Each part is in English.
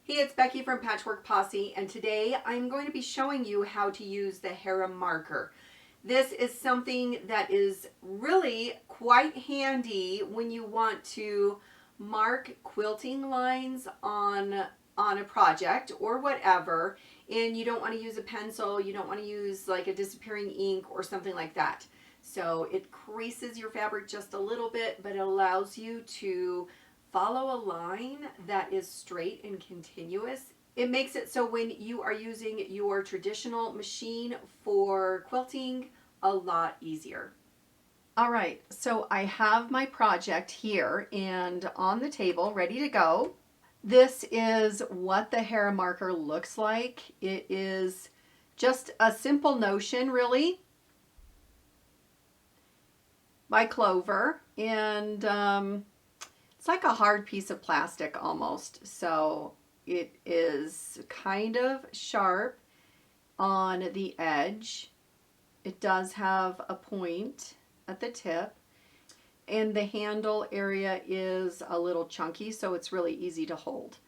Hey, it's Becky from Patchwork Posse, and today I'm going to be showing you how to use the Hera marker. This is something that is really quite handy when you want to mark quilting lines on a project or whatever, and you don't want to use a pencil, you don't want to use like a disappearing ink or something like that. So it creases your fabric just a little bit, but it allows you to follow a line that is straight and continuous. It makes it so when you are using your traditional machine for quilting, a lot easier. All right, so I have my project here and on the table ready to go. This is what the Hera marker looks like. It is just a simple notion, really, by Clover, and it's like a hard piece of plastic almost. So it is kind of sharp on the edge. It does have a point at the tip, and the handle area is a little chunky, so it's really easy to hold.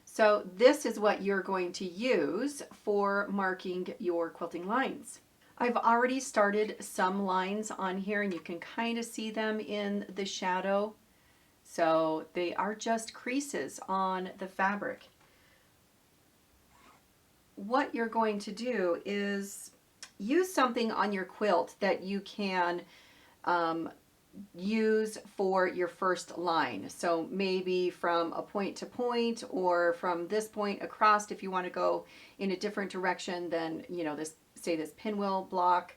So this is what you're going to use for marking your quilting lines. I've already started some lines on here, and you can kind of see them in the shadow. So they are just creases on the fabric. What you're going to do is use something on your quilt that you can use for your first line. So maybe from a point to point, or from this point across if you want to go in a different direction than, you know, this, say this pinwheel block.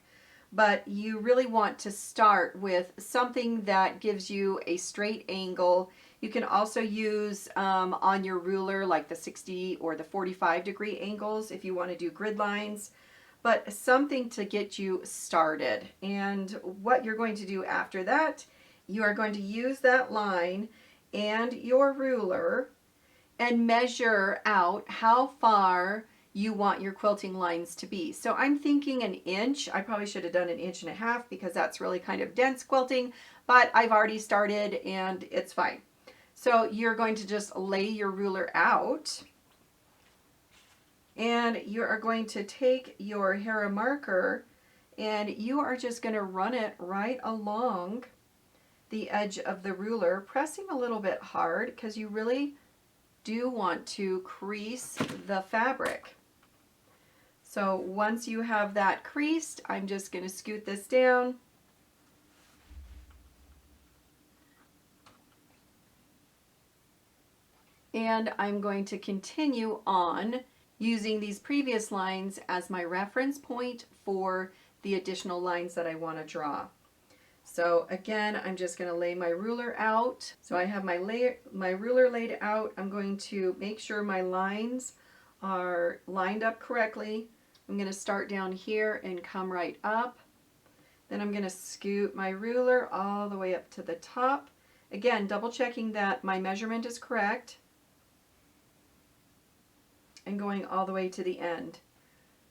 But you really want to start with something that gives you a straight angle. You can also use on your ruler like the 60 or the 45-degree angles if you want to do grid lines, but something to get you started. And what you're going to do after that, you are going to use that line and your ruler and measure out how far you want your quilting lines to be. So I'm thinking an inch. I probably should have done an inch and a half because that's really kind of dense quilting, but I've already started and it's fine. So you're going to just lay your ruler out, and you are going to take your Hera marker and you are just going to run it right along the edge of the ruler, pressing a little bit hard because you really do want to crease the fabric. So once you have that creased, I'm just going to scoot this down. And I'm going to continue on using these previous lines as my reference point for the additional lines that I want to draw. So again, I'm just going to lay my ruler out. So I have my ruler laid out. I'm going to make sure my lines are lined up correctly. I'm going to start down here and come right up. Then I'm going to scoot my ruler all the way up to the top. Again, double checking that my measurement is correct, and going all the way to the end.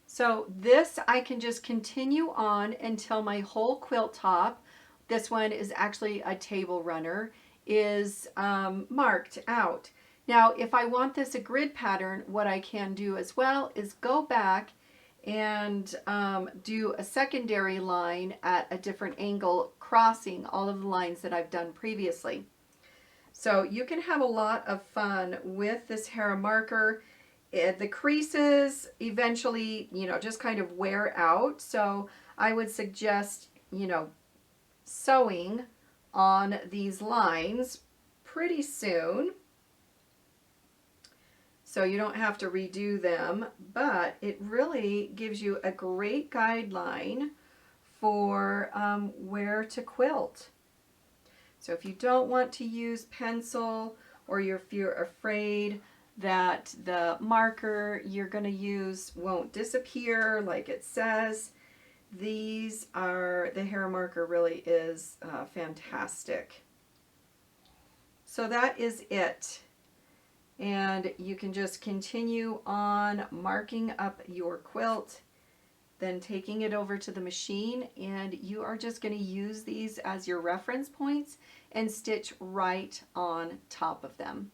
So this I can just continue on until my whole quilt top, this one is actually a table runner, is marked out. Now if I want this a grid pattern, what I can do as well is go back and do a secondary line at a different angle, crossing all of the lines that I've done previously. So you can have a lot of fun with this Hera marker. The creases eventually, you know, just kind of wear out. So I would suggest, you know, sewing on these lines pretty soon, so you don't have to redo them, but it really gives you a great guideline for where to quilt. So if you don't want to use pencil, or if you're afraid that the marker you're going to use won't disappear like it says, the Hera marker really is fantastic. So that is it. And you can just continue on marking up your quilt, then taking it over to the machine, and you are just going to use these as your reference points and stitch right on top of them.